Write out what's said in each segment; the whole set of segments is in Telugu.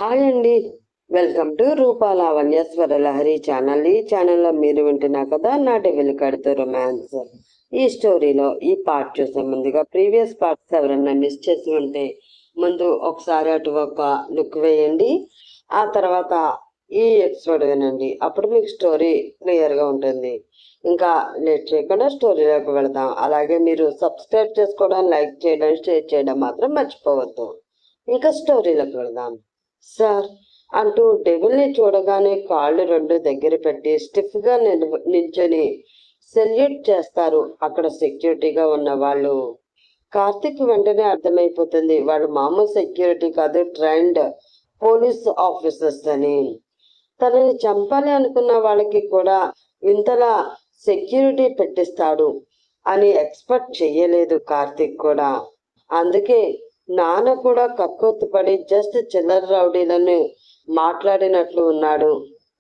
హాయ్ అండి, welcome to Rupa Lavanyeswara Lahari channel. ఈ ఛానల్లో మీరు వింటున్నా కదా నాటి వెలుకడుతూ రొమాన్స్. ఈ స్టోరీలో ఈ పార్ట్ చూసే ముందుగా ప్రీవియస్ పార్ట్స్ ఎవరన్నా మిస్ చేసి ఉంటే ముందు ఒకసారి అటు ఒక లుక్ వేయండి, ఆ తర్వాత ఈ ఎపిసోడ్ వినండి. అప్పుడు మీకు స్టోరీ క్లియర్గా ఉంటుంది. ఇంకా లేట్ చేయకుండా స్టోరీలోకి వెళదాం. అలాగే మీరు సబ్స్క్రైబ్ చేసుకోవడం, లైక్ చేయడం, షేర్ చేయడం మాత్రం మర్చిపోవద్దు. ఇంకా స్టోరీలోకి వెళదాం. సార్ అంటూ డెవిల్ని చూడగానే కాళ్ళు రెండు దగ్గర పెట్టి స్టిఫ్గా నిల్చొని సెల్యూట్ చేస్తారు అక్కడ సెక్యూరిటీగా ఉన్న వాళ్ళు. కార్తిక్ వెంటనే అర్థమైపోతుంది వాడు మామూలు సెక్యూరిటీ కాదు, ట్రైన్డ్ పోలీస్ ఆఫీసర్స్ అని. తనని చంపాలి అనుకున్న వాళ్ళకి కూడా ఇంతలా సెక్యూరిటీ పెట్టిస్తాడు అని ఎక్స్పెక్ట్ చెయ్యలేదు కార్తిక్ కూడా. అందుకే నాన్న కూడా కక్కుర్తిపడి జస్ట్ చిల్లర రౌడీలను మాట్లాడినట్లు ఉన్నాడు.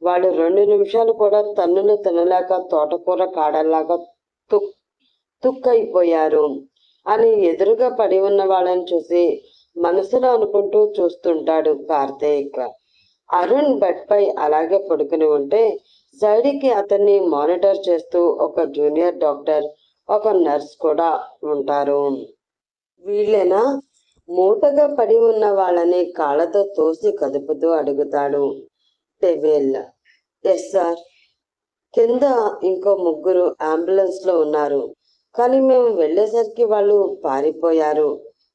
వాళ్ళు 2 నిమిషాలు కూడా తన్నులు తినలేక తోటకూర కాడల్లాగా తుక్కైపోయారు అని ఎదురుగా పడి ఉన్న వాళ్ళని చూసి మనసులో అనుకుంటూ చూస్తుంటాడు కార్తీక్. అరుణ్ బెడ్ పై అలాగే పడుకుని ఉంటే సైడ్కి అతన్ని మానిటర్ చేస్తూ ఒక జూనియర్ డాక్టర్, ఒక నర్స్ కూడా ఉంటారు. వీళ్ళేనా? మూటగా పడి ఉన్న వాళ్ళని కాళ్ళతో తోసి కదుపుతూ అడుగుతాడు టెవెల్. Yes sir. కింద ఇంకో 3 అంబులెన్స్లో ఉన్నారు, కానీ మేము వెళ్ళేసరికి వాళ్ళు పారిపోయారు.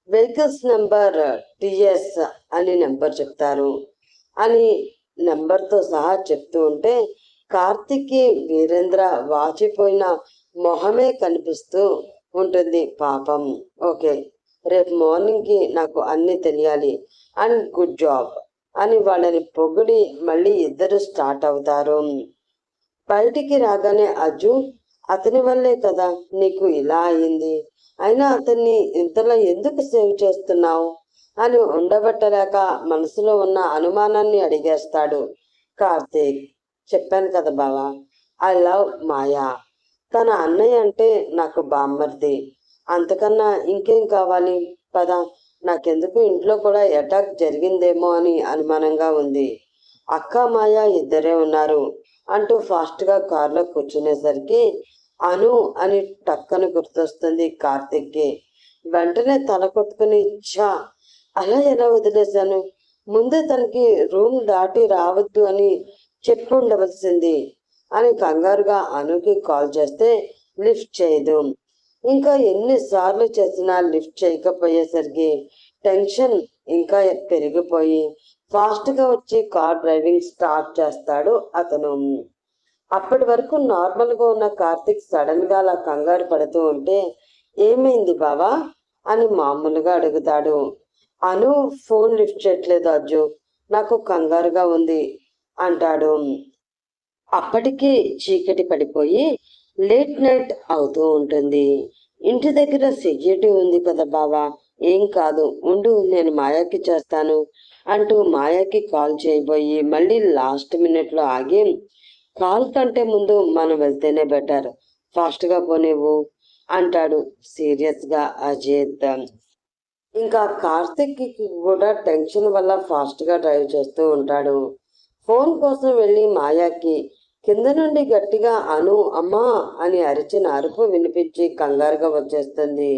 వెహికల్స్ నెంబర్ టిఎస్ అని నెంబర్ చెప్తారు అని నెంబర్తో సహా చెప్తూ ఉంటే కార్తిక్కి వీరేంద్ర వాచిపోయిన మొహమే కనిపిస్తూ ఉంటుంది. పాపం. ఓకే, రేపు మార్నింగ్కి నాకు అన్నీ తెలియాలి అండ్ గుడ్ జాబ్ అని వాళ్ళని పొగిడి మళ్ళీ ఇద్దరు స్టార్ట్ అవుతారు. బయటికి రాగానే అజ్జు, అతని వల్లే కదా నీకు ఇలా అయింది, అయినా అతన్ని ఇంతలో ఎందుకు సేవ్ చేస్తున్నావు అని ఉండబట్టలేక మనసులో ఉన్న అనుమానాన్ని అడిగేస్తాడు కార్తీక్. చెప్పాను కదా బావా, ఐ లవ్ మాయా. తన అన్నయ్య అంటే నాకు బామ్మర్ది, అంతకన్నా ఇంకేం కావాలి. పద, నాకెందుకు ఇంట్లో కూడా అటాక్ జరిగిందేమో అని అనుమానంగా ఉంది. అక్క మాయ ఇద్దరే ఉన్నారు అంటూ ఫాస్ట్గా కారులో కూర్చునేసరికి అను అని టక్కన గుర్తొస్తుంది కార్తిక్కి. వెంటనే తల కొట్టుకుని, ఛా, అలా ఎలా వదిలేశాను, ముందే తనకి రూమ్ దాటి రావద్దు అని చెప్పి ఉండవలసింది అని కంగారుగా అనుకి కాల్ చేస్తే లిఫ్ట్ చేయదు. ఇంకా ఎన్నిసార్లు చేసినా లిఫ్ట్ చేయకపోయేసరికి టెన్షన్ ఇంకా పెరిగిపోయి ఫాస్ట్గా వచ్చి కార్ డ్రైవింగ్ స్టార్ట్ చేస్తాడు అతను. అప్పటి వరకు నార్మల్గా ఉన్న కార్తిక్ సడన్గా అలా కంగారు పడుతూ ఉంటే ఏమైంది బావా అని మామూలుగా అడుగుతాడు. అను ఫోన్ లిఫ్ట్ చేయట్లేదు అజ్జు, నాకు కంగారుగా ఉంది అంటాడు. అప్పటికే చీకటి పడిపోయి లేట్ నైట్ అవుతూ ఉంటుంది. ఇంటి దగ్గర సెక్యూరిటీ ఉంది కదా బావా, ఏం కాదు ఉండు, నేను మాయాకి చేస్తాను అంటూ మాయాకి కాల్ చేయబోయి మళ్ళీ లాస్ట్ మినిట్లో ఆగి, కాల్ కంటే ముందు మనం వెళ్తేనే బెటర్, ఫాస్ట్గా పోనేవు అంటాడు సీరియస్గా అజిత్. ఇంకా కార్తిక్ కూడా టెన్షన్ వల్ల ఫాస్ట్గా డ్రైవ్ చేస్తూ ఉంటాడు. ఫోన్ కోసం వెళ్ళి మాయాకి కింద నుండి గట్టిగా అను అమ్మా అని అరిచిన అరుపు వినిపించి కంగారుగా వచ్చేస్తుంది.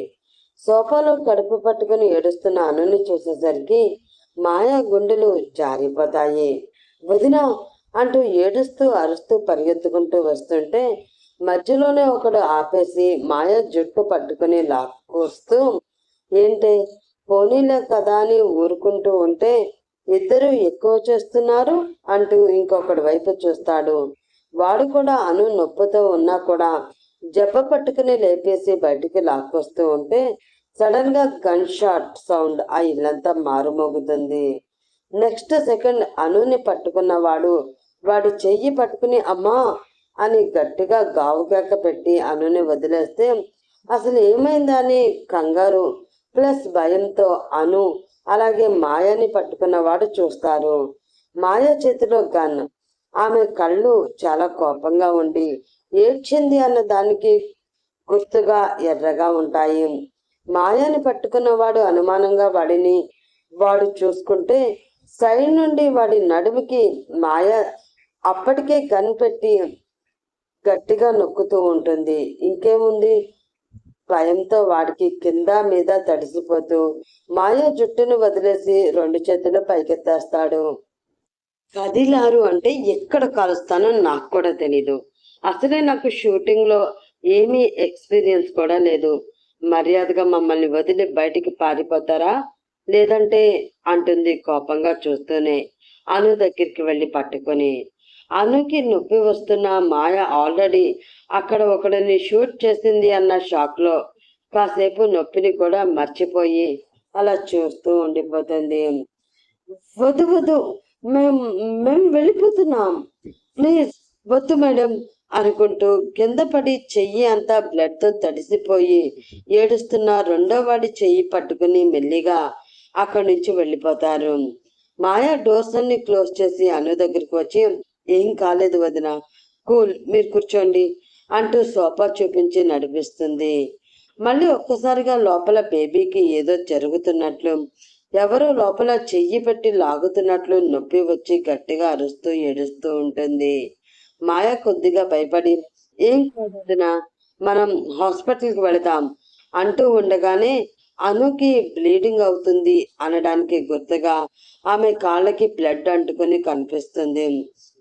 సోఫాలో కడుపు పట్టుకుని ఏడుస్తున్న అనుని చూసేసరికి మాయా గుండెలు జారిపోతాయి. వదినా అంటూ ఏడుస్తూ అరుస్తూ పరిగెత్తుకుంటూ వస్తుంటే మధ్యలోనే ఒకడు ఆపేసి మాయా జుట్టు పట్టుకుని లాక్కొస్తూ, ఏంటే పోనీలే కదా అని ఊరుకుంటూ ఉంటే ఇద్దరు ఎక్కువ చేస్తున్నారు అంటూ ఇంకొకటి వైపు చూస్తాడు. వాడు కూడా అను నొప్పితో ఉన్నా కూడా జబ్బ పట్టుకుని లేపేసి బయటికి లాక్కొస్తూ ఉంటే సడన్ గా గన్ షాట్ సౌండ్ ఆ ఇల్లంతా మారుమోగుతుంది. నెక్స్ట్ సెకండ్ అనుని పట్టుకున్నవాడు వాడి చెయ్యి పట్టుకుని అమ్మా అని గట్టిగా గావుకేక పెట్టి అనుని వదిలేస్తే అసలు ఏమైందని కంగారు ప్లస్ భయంతో అను అలాగే మాయాని పట్టుకున్నవాడు చూస్తారు. మాయా చేతిలో గన్, ఆమె కళ్ళు చాలా కోపంగా ఉండి ఏడ్చింది అన్న దానికి గుర్తుగా ఎర్రగా ఉంటాయి. మాయాని పట్టుకున్నవాడు అనుమానంగా వాడు చూసుకుంటే సైడ్ నుండి వాడి నడుముకి మాయ అప్పటికే కనిపెట్టి గట్టిగా నొక్కుతూ ఉంటుంది. ఇంకేముంది, భయంతో వాడికి కింద మీద తడిసిపోతూ మాయ జుట్టును వదిలేసి 2 చేతులు పైకెత్తేస్తాడు. కదిలారు అంటే ఎక్కడ కలుస్తానో నాకు కూడా తెలీదు. అసలే నాకు షూటింగ్లో ఏమీ ఎక్స్పీరియన్స్ కూడా లేదు. మర్యాదగా మమ్మల్ని వదిలి బయటికి పారిపోతారా, లేదంటే అంటుంది కోపంగా చూస్తూనే అను దగ్గరికి వెళ్ళి పట్టుకొని. అనుకి నొప్పి వస్తున్న మాయ ఆల్రెడీ అక్కడ ఒకడిని షూట్ చేసింది అన్న షాక్లో కాసేపు నొప్పిని కూడా మర్చిపోయి అలా చూస్తూ ఉండిపోతుంది. వద్దు వద్దు, మేం మేము వెళ్ళిపోతున్నాం, ప్లీజ్ వద్దు మేడం అనుకుంటూ కింద పడి చెయ్యి అంతా బ్లడ్తో తడిసిపోయి ఏడుస్తున్న రెండో వాడి చెయ్యి పట్టుకుని మెల్లిగా అక్కడి నుంచి వెళ్ళిపోతారు. మాయా డోర్స్ అన్ని క్లోజ్ చేసి అను దగ్గరికి వచ్చి, ఏం కాలేదు వదిన, కూల్, మీరు కూర్చోండి అంటూ సోఫా చూపించి నడిపిస్తుంది. మళ్ళీ ఒక్కసారిగా లోపల బేబీకి ఏదో జరుగుతున్నట్లు, ఎవరో లోపల చెయ్యి పెట్టి లాగుతున్నట్లు నొప్పి వచ్చి గట్టిగా అరుస్తూ ఏడుస్తూ ఉంటుంది. మాయ కొద్దిగా భయపడి, ఏం కాదు వదిన, మనం హాస్పిటల్కి వెళదాం అంటూ ఉండగానే అనుకి బ్లీడింగ్ అవుతుంది అనడానికి గుర్తుగా ఆమె కాళ్ళకి బ్లడ్ అంటుకొని కనిపిస్తుంది.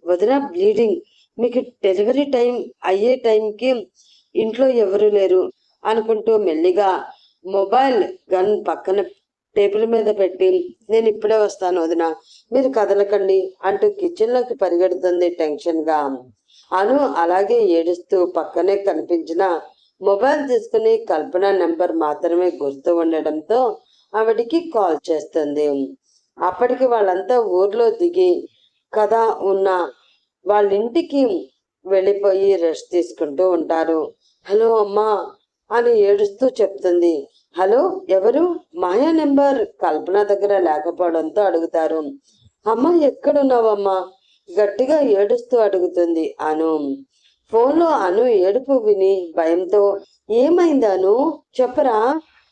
వదిన బ్లీడింగ్, మీకు డెలివరీ టైం అయ్యే టైంకి ఇంట్లో ఎవరు లేరు అనుకుంటూ మెల్లిగా మొబైల్ గన్ పక్కన టేబుల్ మీద పెట్టి, నేను ఇప్పుడే వస్తాను వదిన, మీరు కదలకండి అంటూ కిచెన్లోకి పరిగెడుతుంది టెన్షన్గా. అను అలాగే ఏడుస్తూ పక్కనే కనిపించిన మొబైల్ తీసుకుని కల్పన నెంబర్ మాత్రమే గుర్తు ఉండడంతో ఆవిడికి కాల్ చేస్తుంది. అప్పటికి వాళ్ళంతా ఊర్లో దిగి కదా ఉన్న వాళ్ళ ఇంటికి వెళ్ళిపోయి రెస్ట్ తీసుకుంటూ ఉంటారు. హలో అమ్మా అని ఏడుస్తూ చెప్తుంది. హలో, ఎవరు? మాయా నెంబర్ కల్పన దగ్గర లేకపోవడంతో అడుగుతారు. అమ్మ ఎక్కడున్నావమ్మా, గట్టిగా ఏడుస్తూ అడుగుతుంది అను. ఫోన్లో అను ఏడుపు విని భయంతో, ఏమైంది అను, చెప్పరా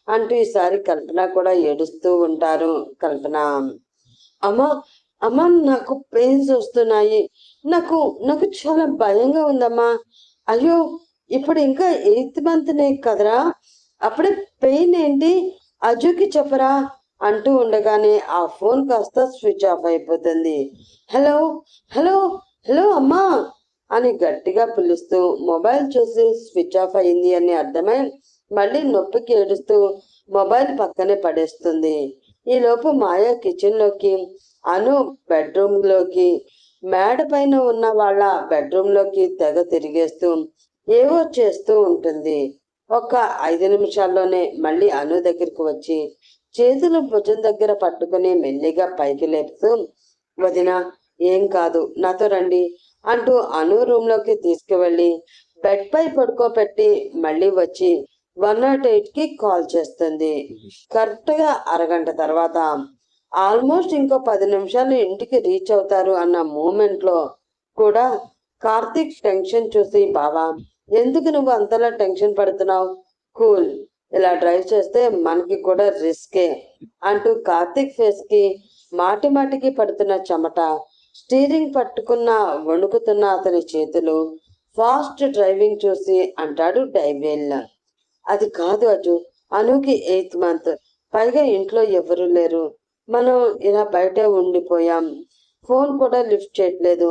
అంటూ ఈసారి కల్పన కూడా ఏడుస్తూ ఉంటారు. కల్పన, అమ్మా అమ్మా నాకు పెయిన్స్ వస్తున్నాయి, నాకు నాకు చాలా భయంగా ఉందమ్మా. అయ్యో, ఇప్పుడు ఇంకా 8th మంత్నే కదరా, అప్పుడే పెయిన్ ఏంటి, అజుకి చెప్పరా అంటూ ఉండగానే ఆ ఫోన్ కాస్త స్విచ్ ఆఫ్ అయిపోతుంది. హలో హలో హలో అమ్మా అని గట్టిగా పిలుస్తూ మొబైల్ చూసి స్విచ్ ఆఫ్ అయింది అని అర్థమై మళ్ళీ నొప్పికి ఏడుస్తూ మొబైల్ పక్కనే పడేస్తుంది. ఈలోపు మాయా కిచెన్లోకి, అను బెడ్రూమ్లోకి, మేడ పైన ఉన్న వాళ్ళ బెడ్రూమ్లోకి తెగ తిరిగేస్తూ ఏవో చేస్తూ ఉంటుంది. ఒక 5 నిమిషాల్లోనే మళ్ళీ అను దగ్గరికి వచ్చి చేతులు భుజం దగ్గర పట్టుకుని మెల్లిగా పైకి లేపుతూ, వదిన ఏం కాదు, నాతో రండి అంటూ అను రూమ్లోకి తీసుకువెళ్ళి బెడ్ పై పడుకోబెట్టి మళ్ళీ వచ్చి 108కి కాల్ చేస్తుంది. కరెక్ట్గా అరగంట తర్వాత ఆల్మోస్ట్ ఇంకో 10 నిమిషాలు ఇంటికి రీచ్ అవుతారు అన్న మూమెంట్లో కూడా కార్తీక్ టెన్షన్ చూసి, బావా ఎందుకు నువ్వు అంతలా టెన్షన్ పడుతున్నావు, కూల్, ఇలా డ్రైవ్ చేస్తే మనకి కూడా రిస్కే అంటూ కార్తీక్ ఫేస్కి మాటి మాటికి పడుతున్న చెమట, స్టీరింగ్ పట్టుకున్న వణుకుతున్న అతని చేతులు, ఫాస్ట్ డ్రైవింగ్ చూసి అంటాడు డైవేల్. అది కాదు అజు, అనుకి 8th మంత్, పైగా ఇంట్లో ఎవరు లేరు, మనం ఇలా బయటే ఉండిపోయాం, ఫోన్ కూడా లిఫ్ట్ చేయట్లేదు,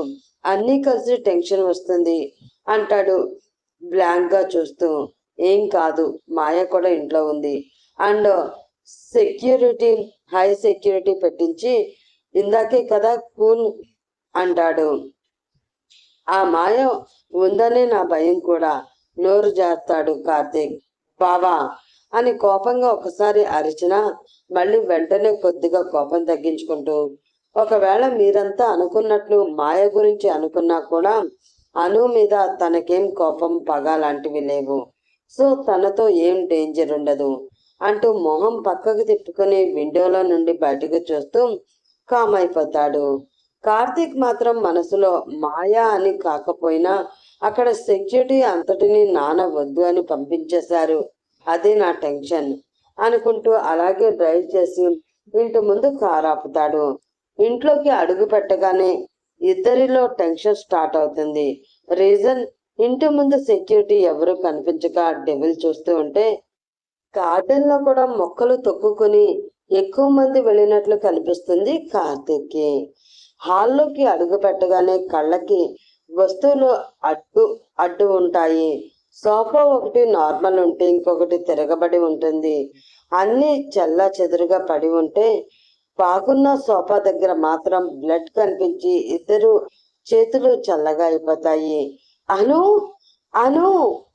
అన్నీ కలిసి టెన్షన్ వస్తుంది అంటాడు బ్లాంక్గా చూస్తూ. ఏం కాదు, మాయ కూడా ఇంట్లో ఉంది అండ్ సెక్యూరిటీ, హై సెక్యూరిటీ పెట్టించి ఇందాకే కదా కూల్ అంటాడు. ఆ మాయ ఉందనే నా భయం కూడా, నోరు జారుతాడు కార్తీక్. బావా అని కోపంగా ఒకసారి అరిచినా మళ్ళీ వెంటనే కొద్దిగా కోపం తగ్గించుకుంటూ, ఒకవేళ మీరంతా అనుకున్నట్లు మాయ గురించి అనుకున్నా కూడా అను మీద తనకేం కోపం పగ లాంటివి లేవు, సో తనతో ఏం డేంజర్ ఉండదు అంటూ మొహం పక్కకు తిప్పుకొని విండోలో నుండి బయటకు చూస్తూ కామ్ అయిపోతాడు. కార్తీక్ మాత్రం మనసులో మాయా అని కాకపోయినా అక్కడ సెక్యూరిటీ అంతటిని నాన్న వద్దు అని పంపించేశారు, అదే నా టెన్షన్ అనుకుంటూ అలాగే డ్రైవ్ చేసి ఇంటి ముందు కారు ఆపుతాడు. ఇంట్లోకి అడుగు పెట్టగానే ఇద్దరిలో టెన్షన్ స్టార్ట్ అవుతుంది. రీజన్, ఇంటి ముందు సెక్యూరిటీ ఎవరు కనిపించక డెవిల్ చూస్తూ ఉంటే గార్డెన్ లో కూడా మొక్కలు తొక్కుని ఎక్కువ మంది వెళ్ళినట్లు కనిపిస్తుంది కార్తీక్కి. హాల్లోకి అడుగు పెట్టగానే కళ్ళకి వస్తువులు అడ్డు ఉంటాయి. సోఫా ఒకటి నార్మల్ ఉంటే ఇంకొకటి తిరగబడి ఉంటుంది. అన్ని చెల్లా చెదురుగా పడి ఉంటే బాగున్న సోఫా దగ్గర మాత్రం బ్లడ్ కనిపించి ఇద్దరు చేతులు చల్లగా అయిపోతాయి. అను అను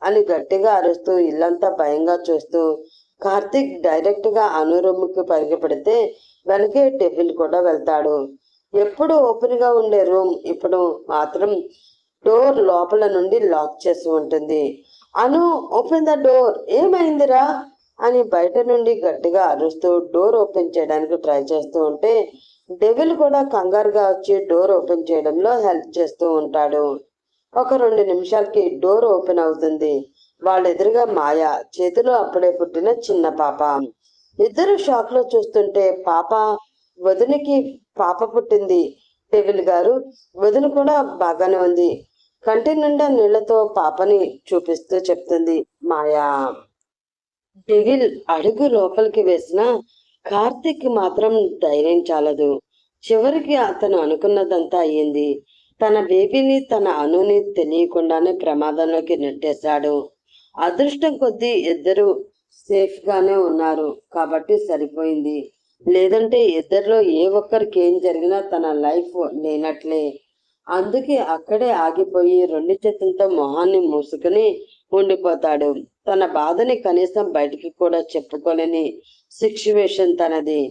అని గట్టిగా అరుస్తూ ఇల్లంతా భయంగా చూస్తూ కార్తీక్ డైరెక్ట్ గా అను రూమ్కి పరిగెపడితే వెనకే డెవిల్ కూడా వెళ్తాడు. ఎప్పుడు ఓపెన్ గా ఉండే రూమ్ ఇప్పుడు మాత్రం డోర్ లోపల నుండి లాక్ చేసి ఉంటుంది. అను, ఓపెన్ ద డోర్, ఏమైందిరా అని బయట నుండి గట్టిగా అరుస్తూ డోర్ ఓపెన్ చేయడానికి ట్రై చేస్తూ ఉంటే డెవిల్ కూడా కంగారుగా వచ్చి డోర్ ఓపెన్ చేయడంలో హెల్ప్ చేస్తూ ఉంటాడు. ఒక 2 నిమిషాలకి డోర్ ఓపెన్ అవుతుంది. వాళ్ళెదురుగా మాయ, చేతిలో అప్పుడే పుట్టిన చిన్న పాప. ఇద్దరు షాక్ లో చూస్తుంటే వదినికి పాప పుట్టింది డెవిల్ గారు, వదిన కూడా బాగానే ఉంది. కంటి నిండా నీళ్లతో పాపని చూపిస్తూ చెప్తుంది మాయా. డెవిల్ అడుగు లోపలికి వేసిన కార్తీక్ మాత్రం ధైర్యం చాలదు. చివరికి అతను అనుకున్నదంతా అయ్యింది. తన బేబీని, తన అనుని తెలియకుండానే ప్రమాదంలోకి నెట్టేశాడు. అదృష్టం కొద్దీ ఇద్దరు సేఫ్ గానే ఉన్నారు కాబట్టి సరిపోయింది. లేదంటే ఇద్దరిలో ఏ ఒక్కరికి ఏం జరిగినా తన లైఫ్ లేనట్లే. అందుకే అక్కడే ఆగిపోయి 2 చేతులతో మొహాన్ని మూసుకుని ఉండిపోతాడు. తన బాధని కనీసం బయటికి కూడా చెప్పుకోలేని సిచ్యువేషన్ తనది.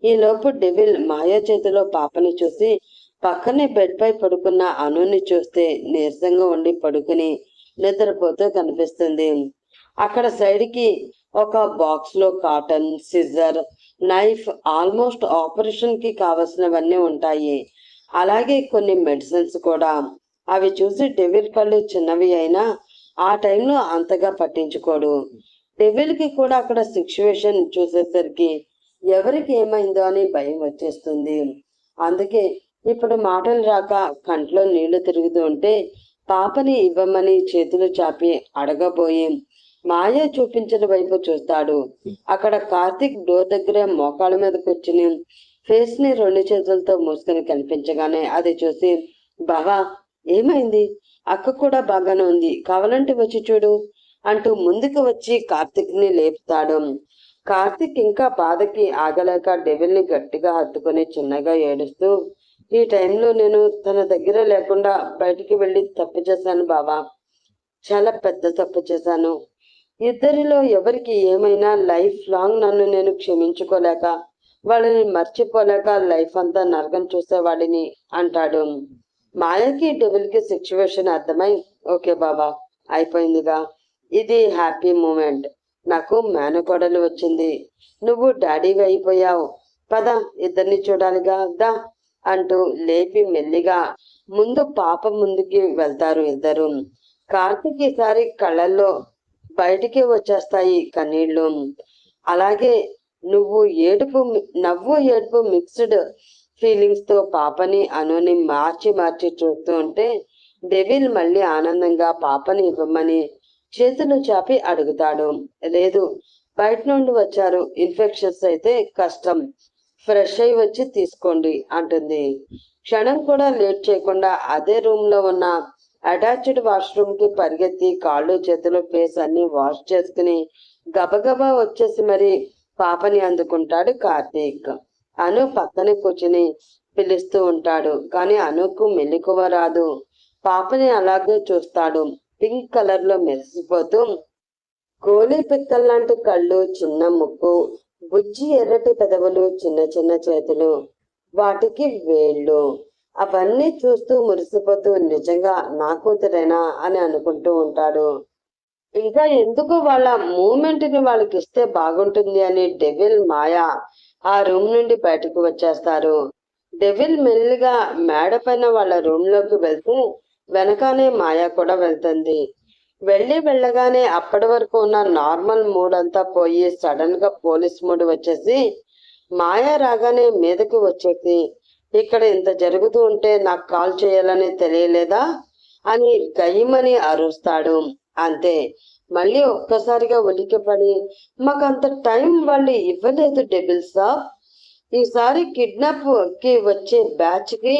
ఈలోపు డెవిల్ మాయా చేతిలో పాపని చూసి పక్కనే బెడ్ పై పడుకున్న అనుని చూస్తే నీరసంగా ఉండి పడుకుని నిద్రపోతూ కనిపిస్తుంది. అక్కడ సైడ్ కి ఒక బాక్స్ లో cotton, scissor, knife, almost operation కి కావలసినవన్నీ ఉంటాయి. అలాగే కొన్ని మెడిసిన్స్ కూడా. అవి చూసి డెవిల్ కళ్ళు చిన్నవి అయినా ఆ టైంలో అంతగా పట్టించుకోడు. డెవిల్ కి కూడా అక్కడ సిచ్యువేషన్ చూసేసరికి ఎవరికి ఏమైందో అని భయం వచ్చేస్తుంది. అందుకే ఇప్పుడు మాటలు రాక కంట్లో నీళ్లు తిరుగుతూ ఉంటే పాపని ఇవ్వమని చేతులు చాపి అడగబోయి మాయ చూపించిన వైపు చూస్తాడు. అక్కడ కార్తీక్ డోర్ దగ్గర మోకాళ్ళ మీద కూర్చుని ఫేస్ ని 2 చేతులతో మూసుకొని కనిపించగానే అది చూసి, బావా ఏమైంది? అక్క కూడా బాగానే ఉంది, కావాలంటే వచ్చి చూడు అంటూ ముందుకు వచ్చి కార్తీక్ ని లేపుతాడు. కార్తీక్ ఇంకా బాధకి ఆగలేక డెవిల్ ని గట్టిగా హత్తుకొని చిన్నగా ఏడుస్తూ, ఈ టైంలో నేను తన దగ్గర లేకుండా బయటికి వెళ్ళి తప్పు చేశాను బావా, చాలా పెద్ద తప్పు చేశాను. ఇద్దరిలో ఎవరికి ఏమైనా లైఫ్ లాంగ్ నన్ను నేను క్షమించుకోలేక, వాళ్ళని మర్చిపోలేక లైఫ్ అంతా నరకం చూసేవాడిని అంటాడు. మాయకి డెవిల్ కి సిచ్యువేషన్ అర్థమై, ఓకే బాబా, అయిపోయిందిగా, ఇది హ్యాపీ మూమెంట్, నాకు మేనకోడలు వచ్చింది, నువ్వు డాడీవి అయిపోయావు, పద ఇద్దరిని చూడాలిగా దా అంటూ లేపి మెల్లిగా ముందు పాప ముందుకి వెళ్తారు ఇద్దరు. కార్తీక్ ఈసారి కళ్ళల్లో బయటికి వచ్చేస్తాయి కన్నీళ్లు. అలాగే నవ్వు ఏడుపు మిక్స్డ్ ఫీలింగ్స్ తో పాపని అనుని మార్చి మార్చి చూస్తూ ఉంటే డెవిల్ మళ్ళీ ఆనందంగా పాపని ఇవ్వమని చేతులు చాపి అడుగుతాడు. లేదు, బయట నుండి వచ్చారు, ఇన్ఫెక్షన్స్ అయితే కష్టం, ఫ్రెష్ అయి వచ్చి తీసుకోండి అంటుంది. క్షణం కూడా లేట్ చేయకుండా అదే రూమ్ లో ఉన్న అటాచ్డ్ వాష్రూమ్ కి పరిగెత్తి కాళ్ళు చేతులు ఫేస్ అన్ని వాష్ చేసుకుని గబగబా వచ్చేసి మరి పాపని అందుకుంటాడు కార్తీక్. అను పక్కనే కూర్చుని పిలుస్తూ ఉంటాడు, కానీ అనుకు మెలకువ రాదు. పాపని అలాగే చూస్తాడు. పింక్ కలర్ లో మెరిసిపోతూ గోలీ పిక్కల్లాంటి కళ్ళు, చిన్న ముక్కు, బుజ్జి ఎర్రటి పెదవులు, చిన్న చిన్న చేతులు, వాటికి వేళ్ళు, అవన్నీ చూస్తూ మురిసిపోతూ నిజంగా నా కూతురేనా అని అనుకుంటూ ఉంటాడు. ఇంకా ఎందుకు వాళ్ళ మూమెంట్ ని వాళ్ళకి ఇస్తే బాగుంటుంది అని డెవిల్, మాయా ఆ రూమ్ నుండి బయటకు వచ్చేస్తారు. డెవిల్ మెల్లిగా మేడ పైన వాళ్ళ రూమ్ లోకి వెళ్తే వెనకానే మాయా కూడా వెళ్తుంది. వెళ్ళగానే అప్పటి వరకు ఉన్న నార్మల్ మూడ్ అంతా పోయి సడన్ గా పోలీస్ మూడ్ వచ్చేసి మాయా రాగానే మీదకి వచ్చేసి ఇక్కడ ఇంత జరుగుతూ ఉంటే నాకు కాల్ చేయాలని తెలియలేదా అని గయ్యమని అరుస్తాడు. అంతే, మళ్ళీ ఒక్కసారిగా ఉలిక్కిపడి, మాకంత టైం వాళ్ళు ఇవ్వలేదు డెబిల్ సాబ్. ఈసారి కిడ్నాప్ కి వచ్చే బ్యాచ్ కి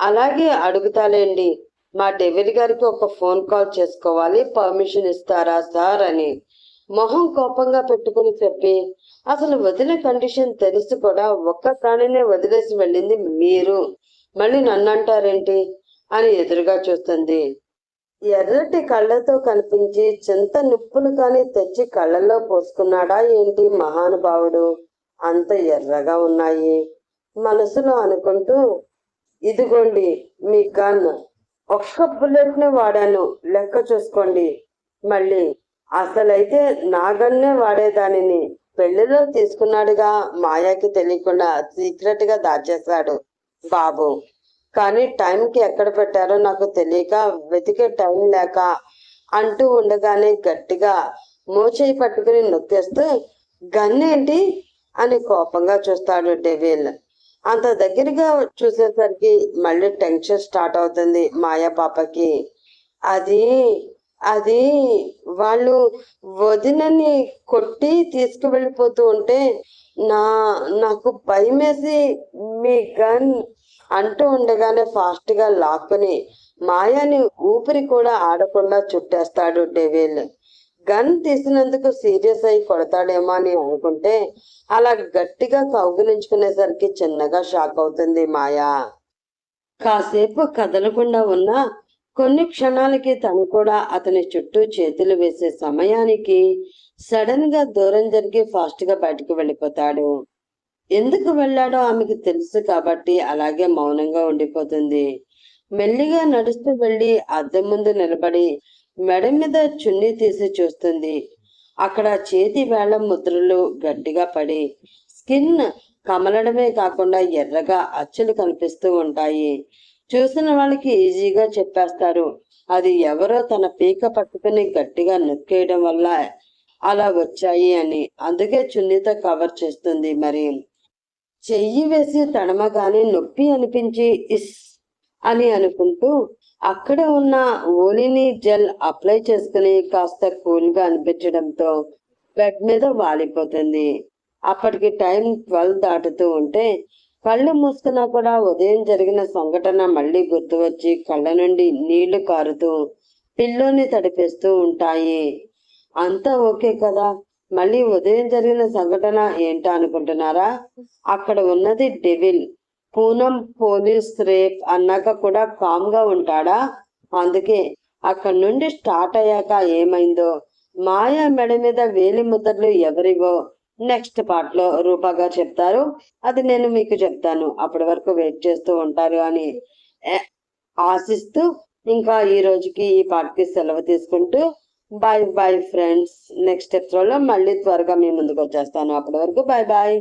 అలాగే అడుగుతాలేండి. మా డెవిల్ గారికి ఒక ఫోన్ కాల్ చేసుకోవాలి, పర్మిషన్ ఇస్తారా సార్ అని మొహం కోపంగా పెట్టుకుని చెప్పి, అసలు వదిన కండిషన్ తెలిసి కూడా ఒక్క ప్రాణినే వదిలేసి వెళ్ళింది మీరు, మళ్ళీ నన్ను అంటారేంటి అని ఎదురుగా చూస్తుంది. ఎర్రటి కళ్ళతో కనిపించి చింత నిప్పులు కాని తెచ్చి కళ్ళల్లో పోసుకున్నాడా ఏంటి మహానుభావుడు, అంత ఎర్రగా ఉన్నాయి మనసులో అనుకుంటూ, ఇదిగోండి మీ గన్, ఒక్క బుల్లెట్ ని వాడాను, లెక్క చూసుకోండి. మళ్ళీ అసలైతే నా గన్నే వాడేదానిని పెళ్లిలో తీసుకున్నాడుగా, మాయాకి తెలియకుండా సీక్రెట్ గా దాచేశాడు బాబు. కానీ టైంకి ఎక్కడ పెట్టారో నాకు తెలియక వెతికే టైం లేక అంటూ ఉండగానే గట్టిగా మోచేయి పట్టుకుని నొక్కేస్తూ, గన్నేంటి అని కోపంగా చూస్తాడు డెవిల్. అంత దగ్గరగా చూసేసరికి మళ్ళీ టెన్షన్ స్టార్ట్ అవుతుంది మాయా పాపకి. అది అది వాళ్ళు వదినని కొట్టి తీసుకువెళ్ళిపోతూ ఉంటే నాకు భయమేసి మీ గన్ అంటూ ఉండగానే ఫాస్ట్ గా లాక్కుని మాయాని ఊపిరి కూడా ఆడకుండా చుట్టేస్తాడు డెవిల్. గన్ తీసినందుకు సీరియస్ అయి కొడతాడేమో అని అనుకుంటే అలా గట్టిగా కౌగిలించుకునేసరికి చిన్నగా షాక్ అవుతుంది మాయా. కాసేపు కదలకుండా ఉన్న కొన్ని క్షణాలకి తను కూడా అతని చుట్టూ చేతులు వేసే సమయానికి సడన్ గా దూరం జరిగి ఫాస్ట్ గా బయటకు వెళ్ళిపోతాడు. ఎందుకు వెళ్ళాడో ఆమెకు తెలుసు కాబట్టి అలాగే మౌనంగా ఉండిపోతుంది. మెల్లిగా నడుస్తూ వెళ్ళి అద్దం ముందు నిలబడి మెడ మీద చున్నీ తీసి చూస్తుంది. అక్కడ చేతి వేళ్ల ముద్రలు గట్టిగా పడి స్కిన్ కమలడమే కాకుండా ఎర్రగా అచ్చులు కనిపిస్తూ ఉంటాయి. చూసిన వాళ్ళకి ఈజీగా చెప్పేస్తారు అది ఎవరో తన పీక పట్టుకుని గట్టిగా నొక్కేయడం వల్ల అలా వచ్చాయి అని. అందుకే చున్నీతో కవర్ చేస్తుంది. మరి చెయ్యి వేసి తడమగానే నొప్పి అనిపించి ఇస్ అని అనుకుంటూ అక్కడ ఉన్న ఓలిని జెల్ అప్లై చేసుకుని కాస్త కూల్ గా అనిపించడంతో బెడ్ మీద వాలిపోతుంది. అప్పటికి టైం 12 దాటుతూ ఉంటే కళ్ళు మూసుకున్నా కూడా ఉదయం జరిగిన సంఘటన మళ్ళీ గుర్తు వచ్చి కళ్ళ నుండి నీళ్లు కారుతూ పిల్లోని తడిపేస్తూ ఉంటాయి. అంతా ఓకే కదా, మళ్ళీ ఉదయం జరిగిన సంఘటన ఏంటో అనుకుంటున్నారా? అక్కడ ఉన్నది డెవిల్. పూనం పోలీస్ రేప్ అన్నాక కూడా కామ్ గా ఉంటాడా? అందుకే అక్కడి నుండి స్టార్ట్ అయ్యాక ఏమైందో, మాయా మెడ మీద వేలి ముద్రలు ఎవరివో నెక్స్ట్ పార్ట్ లో రూపాగా చెప్తారు. అది నేను మీకు చెప్తాను. అప్పటి వరకు వెయిట్ చేస్తూ ఉంటారు అని ఆశిస్తూ ఇంకా ఈ రోజుకి ఈ పార్ట్ కి సెలవు తీసుకుంటూ bye bye friends. Next episode లో మళ్ళీ త్వరగా మీ ముందుకు వచ్చేస్తాను. అప్పటి వరకు బాయ్ బాయ్.